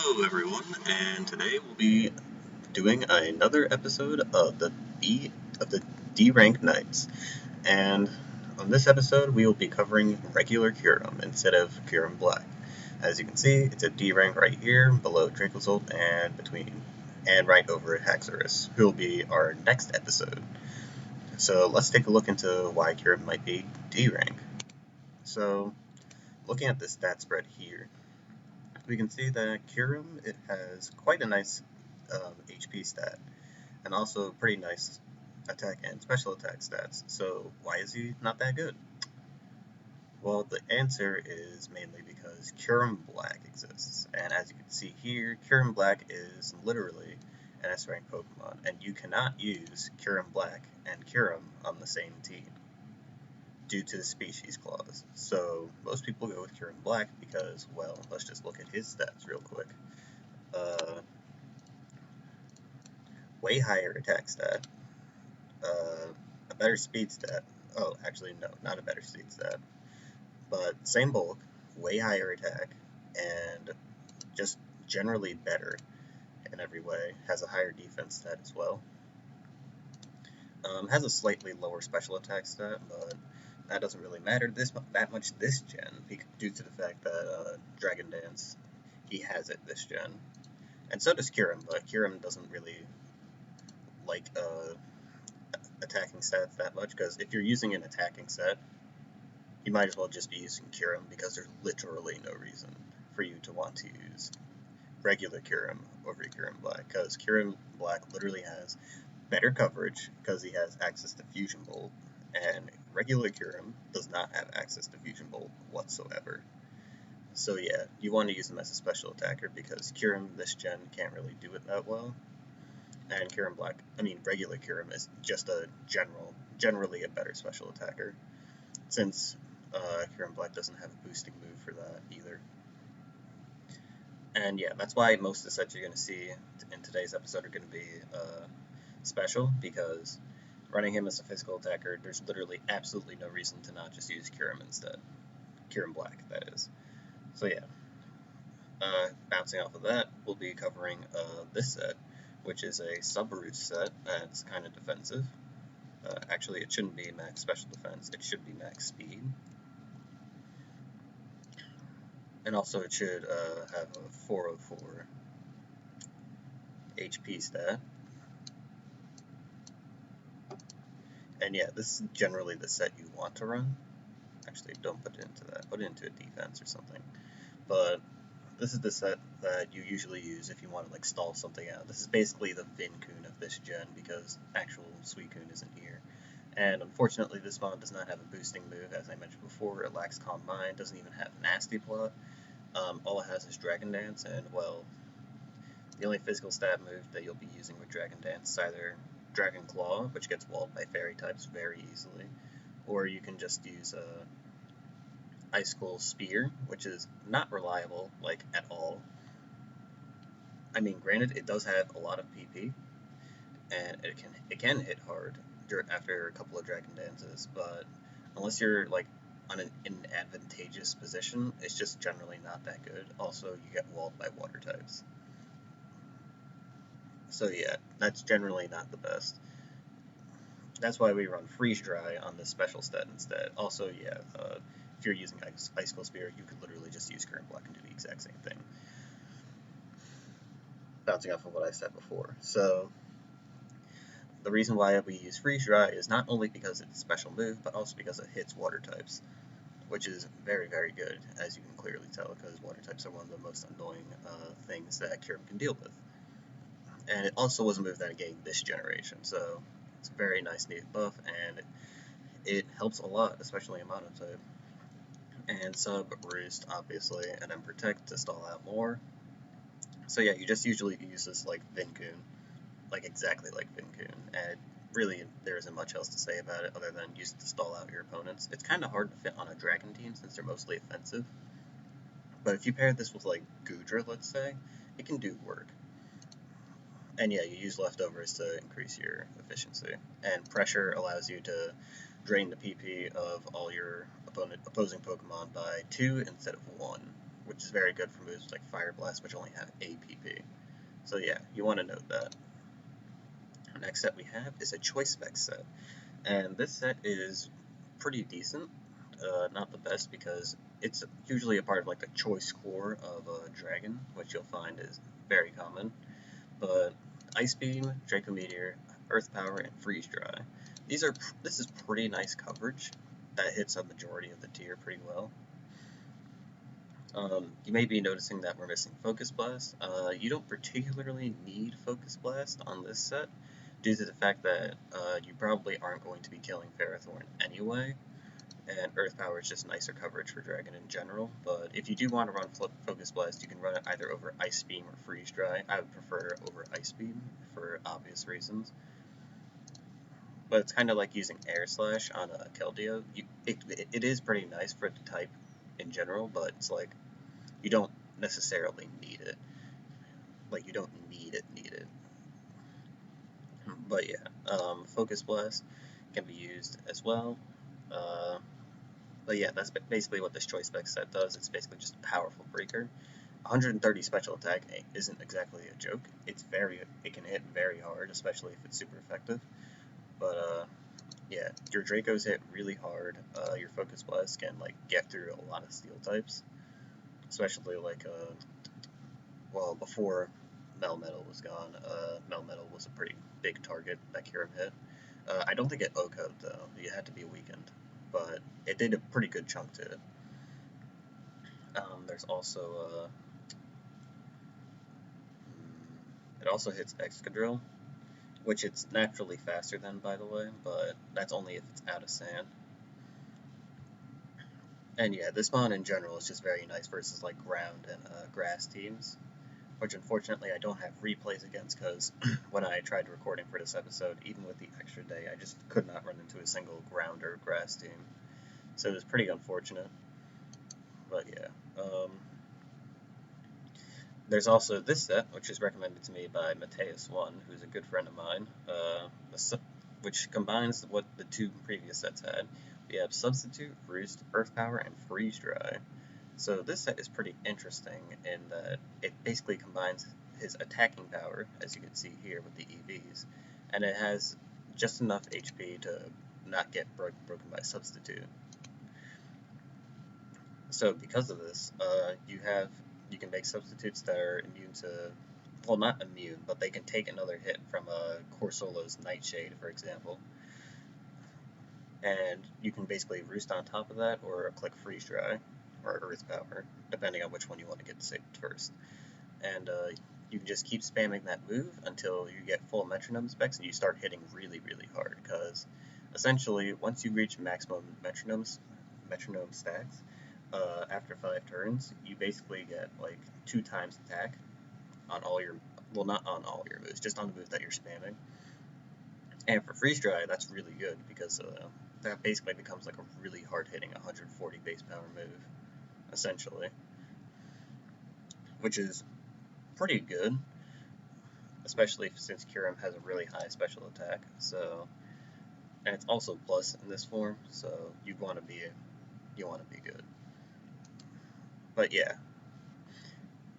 Hello everyone, and today we'll be doing another episode of the D rank Knights. And on this episode we will be covering regular Kyurem instead of Kyurem-black. As you can see, it's a D rank right here, below Drinklesolt and right over Haxorus, who will be our next episode. So let's take a look into why Kyurem might be D rank. So looking at the stat spread here, we can see that Kyurem, it has quite a nice HP stat, and also pretty nice attack and special attack stats. So why is he not that good? Well, the answer is mainly because Kyurem-black exists, and as you can see here, Kyurem-black is literally an S-rank Pokemon, and you cannot use Kyurem-black and Kyurem on the same team due to the species clause. So most people go with Kyurem-black because, well, let's just look at his stats real quick. Way higher attack stat, a better speed stat. Oh, actually, no, not a better speed stat, but same bulk, way higher attack, and just generally better in every way. Has a higher defense stat as well. Has a slightly lower special attack stat, but that doesn't really matter that much this gen, due to the fact that Dragon Dance, he has it this gen. And so does Kyurem, but Kyurem doesn't really like attacking stats that much, because if you're using an attacking set, you might as well just be using Kyurem, because there's literally no reason for you to want to use regular Kyurem over Kyurem-black, because Kyurem-black literally has better coverage because he has access to Fusion Bolt, and regular Kyurem does not have access to Fusion Bolt whatsoever. So yeah, you want to use him as a special attacker because Kyurem this gen can't really do it that well. And regular Kyurem is just generally a better special attacker, since Kyurem-black doesn't have a boosting move for that either. And yeah, that's why most of the sets you're going to see in today's episode are going to be special, because running him as a physical attacker, there's literally absolutely no reason to not just use Kyurem instead. Kyurem-black, that is. So yeah, bouncing off of that, we'll be covering this set, which is a sub-root set that's kind of defensive. Actually, it shouldn't be max special defense, it should be max speed. And also it should have a 404 HP stat. And yeah, this is generally the set you want to run. Actually, don't put it into that, put it into a defense or something. But this is the set that you usually use if you want to like stall something out. This is basically the Vincoon of this gen, because actual Suicune isn't here. And unfortunately, this mod does not have a boosting move, as I mentioned before. It lacks Calm Mind, doesn't even have Nasty Plot. All it has is Dragon Dance, and well, the only physical stat move that you'll be using with Dragon Dance is either Dragon Claw, which gets walled by fairy types very easily, or you can just use Icicle Spear, which is not reliable, like, at all. I mean, granted, it does have a lot of PP, and it can hit hard after a couple of Dragon Dances, but unless you're, like, in an advantageous position, it's just generally not that good. Also, you get walled by water types. So yeah, that's generally not the best. That's why we run Freeze Dry on this special stat instead. Also, yeah, if you're using Icicle Spear, you could literally just use Kyurem-black and do the exact same thing. Bouncing off of what I said before. So, the reason why we use Freeze Dry is not only because it's a special move, but also because it hits water types, which is very, very good, as you can clearly tell, because water types are one of the most annoying things that Kyurem can deal with. And it also was a move that gained this generation, so it's a very nice native buff, and it helps a lot, especially in Monotype. And Sub, Roost, obviously, and then Protect to stall out more. So yeah, you just usually use this like Vincoon, like exactly like Vincoon, and really there isn't much else to say about it other than use it to stall out your opponents. It's kind of hard to fit on a Dragon team since they're mostly offensive, but if you pair this with like Goodra, let's say, it can do work. And yeah, you use leftovers to increase your efficiency. And pressure allows you to drain the PP of all your opposing Pokemon by 2 instead of 1. which is very good for moves like Fire Blast, which only have APP. So yeah, you want to note that. Next set we have is a Choice Spec set, and this set is pretty decent. Not the best because it's usually a part of like the choice core of a dragon, which you'll find is very common. But Ice Beam, Draco Meteor, Earth Power, and Freeze Dry. This is pretty nice coverage that hits a majority of the tier pretty well. You may be noticing that we're missing Focus Blast. You don't particularly need Focus Blast on this set, due to the fact that you probably aren't going to be killing Ferrothorn anyway, and Earth Power is just nicer coverage for Dragon in general. But if you do want to run Focus Blast, you can run it either over Ice Beam or Freeze Dry. I would prefer over Ice Beam for obvious reasons. But it's kind of like using Air Slash on a Keldeo. It is pretty nice for the type in general, but it's like you don't necessarily need it. Like, you don't need it. But yeah, Focus Blast can be used as well. But yeah, that's basically what this Choice Spec set does. It's basically just a powerful breaker. 130 special attack isn't exactly a joke. It can hit very hard, especially if it's super effective. But yeah, your Dracos hit really hard. Your Focus Blast can like get through a lot of steel types, especially like well, before Melmetal was gone. Melmetal was a pretty big target that Kyurem hit. I don't think it OHKO'd though. You had to be weakened, but it did a pretty good chunk to it. There's also it also hits Excadrill, which it's naturally faster than, by the way, but that's only if it's out of sand. And yeah, this mon in general is just very nice versus like ground and grass teams, which unfortunately I don't have replays against because when I tried recording for this episode, even with the extra day, I just could not run into a single ground or grass team. So it was pretty unfortunate. But yeah. There's also this set, which is recommended to me by Mateus1, who's a good friend of mine, which combines what the two previous sets had. We have Substitute, Roost, Earth Power, and Freeze Dry. So this set is pretty interesting in that it basically combines his attacking power, as you can see here with the EVs, and it has just enough HP to not get broken by Substitute. So because of this, you can make substitutes that are immune to, well, not immune, but they can take another hit from Corsolo's Nightshade, for example. And you can basically Roost on top of that, or click Freeze Dry, or Earth Power, depending on which one you want to get saved first. And you can just keep spamming that move until you get full metronome specs and you start hitting really, really hard, because essentially, once you reach maximum metronome stacks, after 5 turns, you basically get like 2 times attack on all your, well, not on all your moves, just on the moves that you're spamming. And for Freeze Dry, that's really good because that basically becomes like a really hard hitting 140 base power move, essentially, which is pretty good, especially since Kyurem has a really high special attack. So, and it's also plus in this form, so you want to be good. But yeah,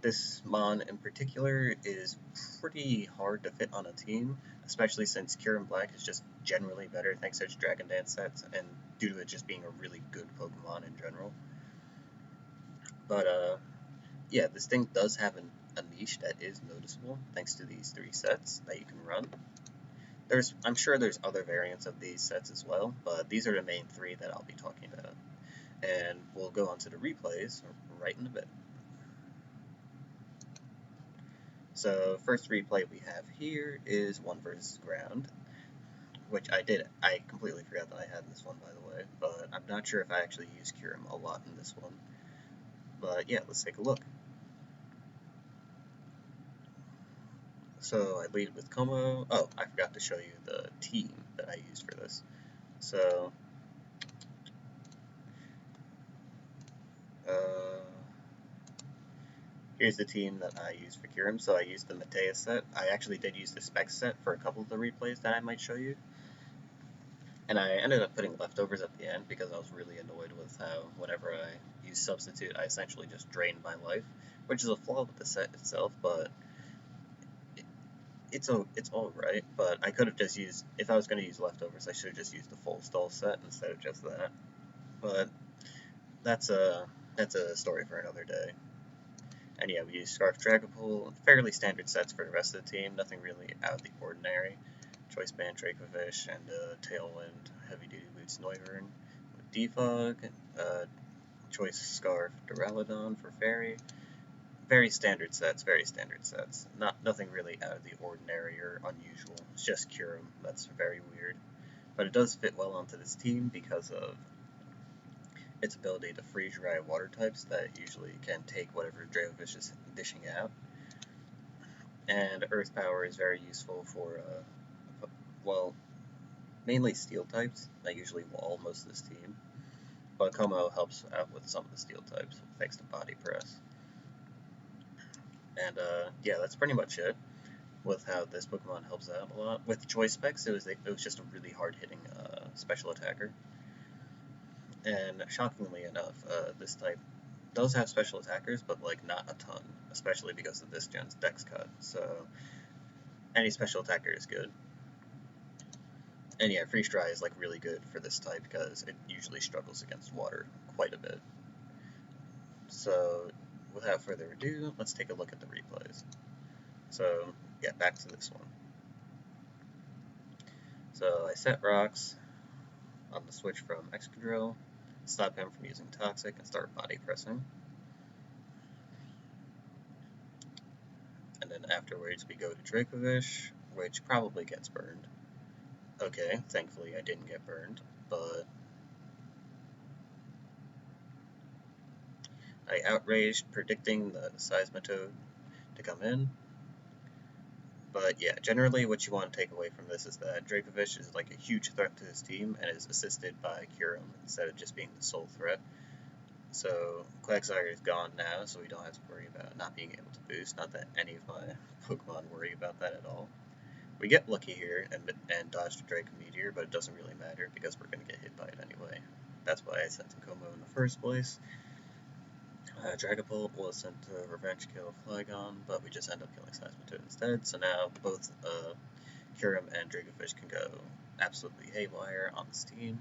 this mon in particular is pretty hard to fit on a team, especially since Kyurem-black is just generally better thanks to its Dragon Dance sets and due to it just being a really good Pokemon in general. But yeah, this thing does have a niche that is noticeable thanks to these 3 sets that you can run. I'm sure there's other variants of these sets as well, but these are the main 3 that I'll be talking about. And we'll go on to the replays right in a bit. So, first replay we have here is 1 versus ground, which I completely forgot that I had this one, by the way, but I'm not sure if I actually used Kyurem a lot in this one. But yeah, let's take a look. So I lead with Como. Oh, I forgot to show you the team that I used for this. So, here's the team that I used for Kyurem. So I used the Mateus set. I actually did use the Spec set for a couple of the replays that I might show you. And I ended up putting leftovers at the end because I was really annoyed with how whenever I use substitute, I essentially just drained my life, which is a flaw with the set itself, but it's all right. But I could have just used, if I was going to use leftovers, I should have just used the full stall set instead of just that. But that's a story for another day. And yeah, we use Scarf Dragapult, fairly standard sets for the rest of the team, nothing really out of the ordinary. Choice Band Dracovish and Tailwind Heavy Duty Boots Noivern with Defog, Choice Scarf Duraludon for Fairy. Very standard sets, very standard sets. Nothing really out of the ordinary or unusual. It's just Kyurem, that's very weird. But it does fit well onto this team because of its ability to freeze dry water types that usually can take whatever Dracovish is dishing out. And Earth Power is very useful for, well, mainly Steel types. I usually wall most of this team. But Como helps out with some of the Steel types, thanks to Body Press. And yeah, that's pretty much it with how this Pokemon helps out a lot. With Choice Specs, it was just a really hard-hitting special attacker. And shockingly enough, this type does have special attackers, but like not a ton, especially because of this gen's Dex cut. So any special attacker is good. And yeah, Freeze Dry is like really good for this type because it usually struggles against water quite a bit. So without further ado, let's take a look at the replays. So yeah, back to this one. So I set rocks on the switch from Excadrill, stop him from using Toxic, and start body pressing. And then afterwards we go to Dracovish, which probably gets burned. Okay, thankfully I didn't get burned, but I outraged, predicting the Seismitoad to come in. But yeah, generally what you want to take away from this is that Dracovish is like a huge threat to his team and is assisted by Kyurem instead of just being the sole threat. So Quagsire is gone now, so we don't have to worry about not being able to boost. Not that any of my Pokemon worry about that at all. We get lucky here and dodge the Draco Meteor, but it doesn't really matter because we're going to get hit by it anyway. That's why I sent in Como in the first place. Dragapult was sent to Revenge Kill Flygon, but we just end up killing Seismitoad instead, so now both Kyurem and Dracovish can go absolutely haywire on this team.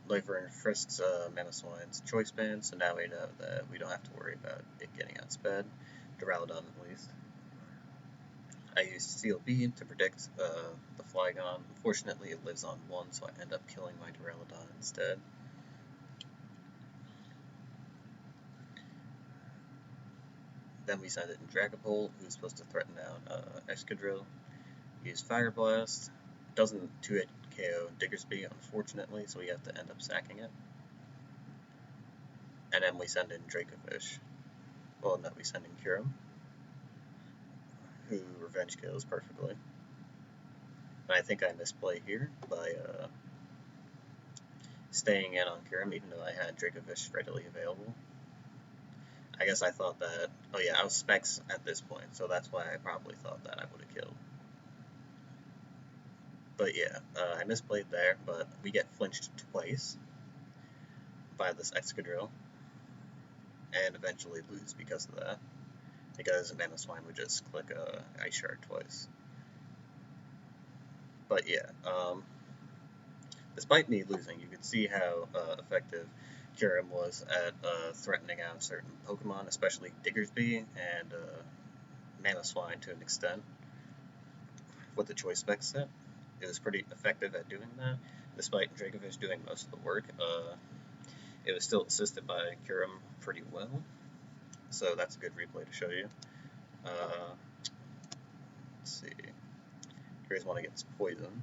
Lyfern frisks Mamoswine's Choice Band, so now we know that we don't have to worry about it getting outsped. Duraludon at least. I used Steel Beam to predict the Flygon. Unfortunately, it lives on 1, so I end up killing my Duraludon instead. Then we send it in Dragapult, who's supposed to threaten down Excadrill. Use Fire Blast. Doesn't 2-hit KO Diggersby, unfortunately, so we have to end up sacking it. And then we send in Dracovish. Well, no, we send in Kyurem, who Revenge Kills perfectly. And I think I misplay here by staying in on Kyurem, even though I had Dracovish readily available. I guess I thought that, oh yeah, I was specs at this point, so that's why I probably thought that I would have killed. But yeah, I misplayed there, but we get flinched twice by this Excadrill, and eventually lose because of that, because Mamoswine would just click Ice Shard twice. But yeah, despite me losing, you can see how effective Kyurem was at threatening out certain Pokemon, especially Diggersby and Mamoswine to an extent, with the Choice Spec set. It was pretty effective at doing that, despite Dracovish doing most of the work. It was still assisted by Kyurem pretty well, so that's a good replay to show you. Let's see. Here's one against Poison.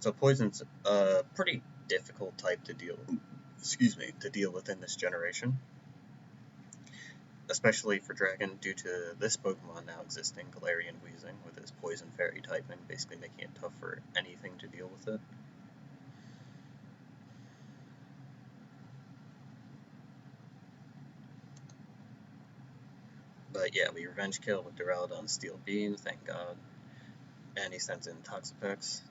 So Poison's a pretty difficult type to deal with in this generation, especially for Dragon due to this Pokemon now existing, Galarian Weezing, with his Poison Fairy typing, basically making it tough for anything to deal with it. But yeah, we Revenge Kill with Duraludon Steel Beam, thank God. and he sends in Toxapex,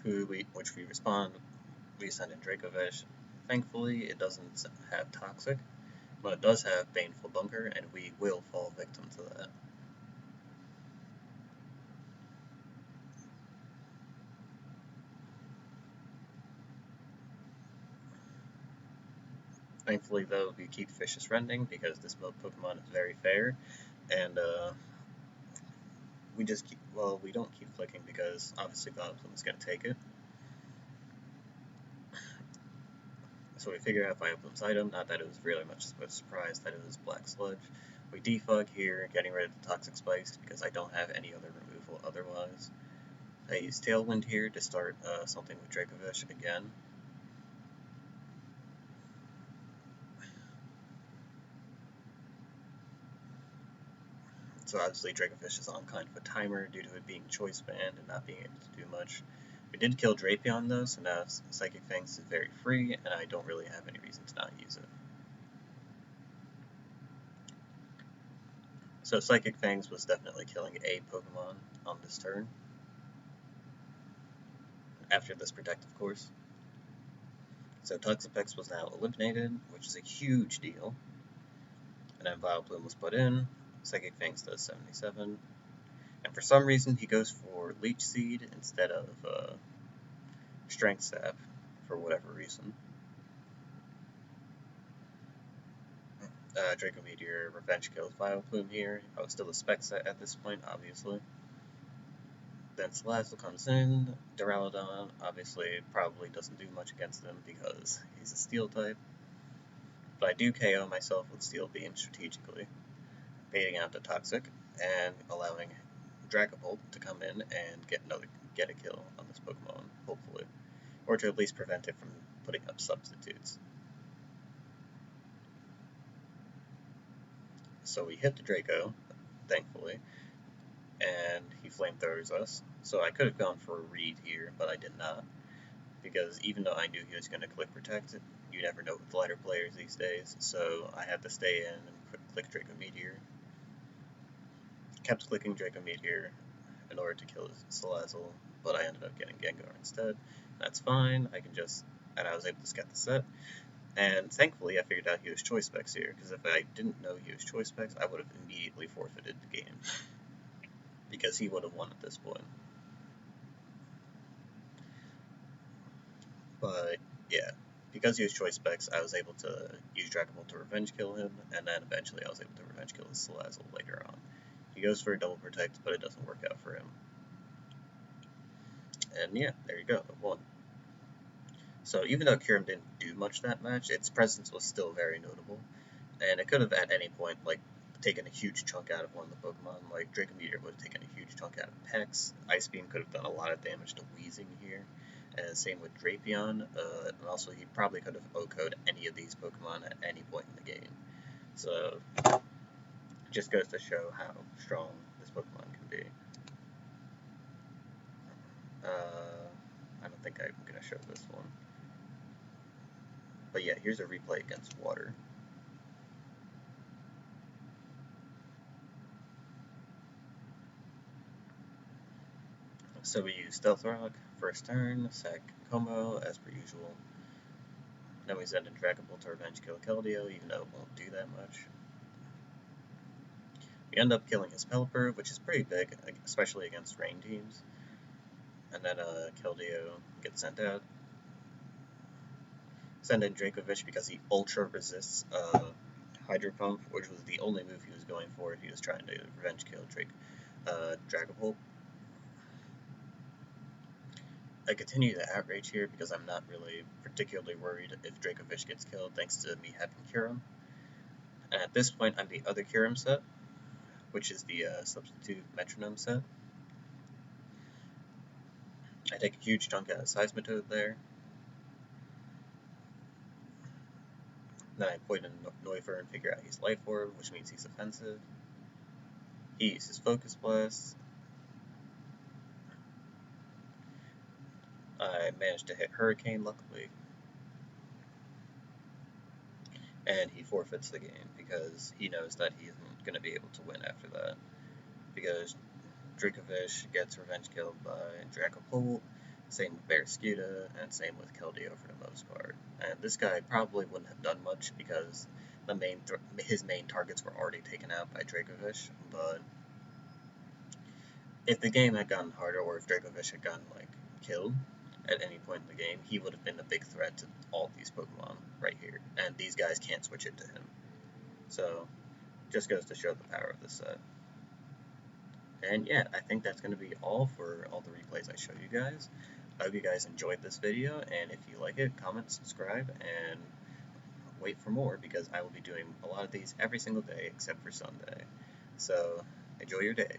which we respond. We send in Dracovish. Thankfully, it doesn't have Toxic, but it does have Baneful Bunker, and we will fall victim to that. Thankfully, though, we keep Vicious Rending because this Pokemon is very fair, and we don't keep clicking because obviously Vileplume is going to take it. So we figure out Vileplume's item, not that it was really much of a surprise that it was Black Sludge. We defog here, getting rid of the Toxic Spikes because I don't have any other removal otherwise. I use Tailwind here to start something with Dracovish again. So obviously Dracovish is on kind of a timer due to it being choice banned and not being able to do much. We did kill Drapion though, so now Psychic Fangs is very free, and I don't really have any reason to not use it. So Psychic Fangs was definitely killing a Pokemon on this turn. After this Protective Course. So Toxapex was now eliminated, which is a huge deal. And then Vileplume was put in. Psychic Fangs does 77. And for some reason, he goes for Leech Seed instead of Strength Sap, for whatever reason. Draco Meteor Revenge kills Vileplume here. I was still a Spec set at this point, obviously. Then Salazzle comes in. Duraludon obviously probably doesn't do much against him because he's a Steel type. But I do KO myself with Steel Beam strategically, baiting out the Toxic and allowing Dragapult to come in and get a kill on this Pokemon, hopefully. Or to at least prevent it from putting up substitutes. So we hit the Draco, thankfully, and he flamethrowers us. So I could have gone for a read here, but I did not. Because even though I knew he was going to click Protect, you never know with lighter players these days, so I had to stay in and click Draco Meteor. Kept clicking Draco Meteor in order to kill Salazzle, but I ended up getting Gengar instead. That's fine, and I was able to get the set. And thankfully, I figured out he was Choice Specs here, because if I didn't know he was Choice Specs, I would have immediately forfeited the game. Because he would have won at this point. But, yeah, because he was Choice Specs, I was able to use Dragapult to Revenge Kill him, and then eventually I was able to Revenge Kill his Salazzle later on. He goes for a Double Protect, but it doesn't work out for him. And yeah, there you go, I won. So even though Kyurem didn't do much that match, its presence was still very notable, and it could have at any point, taken a huge chunk out of one of the Pokemon. Like, Draco Meteor would have taken a huge chunk out of Pex. Ice Beam could have done a lot of damage to Weezing here, and same with Drapion, and also he probably could have OHKO'd any of these Pokemon at any point in the game. So, it just goes to show how strong this Pokemon can be. I don't think I'm going to show this one. But yeah, here's a replay against Water. So we use Stealth Rock, first turn, sack Como, as per usual. Then we send in Dragapult to Revenge Kill Keldeo, even though it won't do that much. We end up killing his Pelipper, which is pretty big, especially against rain teams. And then Keldeo gets sent out. Send in Dracovish because he ultra resists Hydro Pump, which was the only move he was going for if he was trying to Revenge Kill Dragapult. I continue to outrage here because I'm not really particularly worried if Dracovish gets killed thanks to me having Kyurem. And at this point, I'm the other Kyurem set, which is the Substitute Metronome set. I take a huge chunk out of Seismitoad there. Then I point in Neufer and figure out he's Life Orb, which means he's offensive. He uses Focus Blast. I managed to hit Hurricane, luckily. And he forfeits the game because he knows that he isn't going to be able to win after that. Because Dracovish gets revenge killed by Dracopult, same with Barraskewda, and same with Keldeo for the most part. And this guy probably wouldn't have done much because his main targets were already taken out by Dracovish, but if the game had gotten harder, or if Dracovish had gotten, like, killed at any point in the game, he would have been a big threat to all these Pokemon right here, and these guys can't switch into him. So, just goes to show the power of this set. And yeah, I think that's going to be all for all the replays I showed you guys. I hope you guys enjoyed this video, and if you like it, comment, subscribe, and wait for more, because I will be doing a lot of these every single day except for Sunday. So, enjoy your day.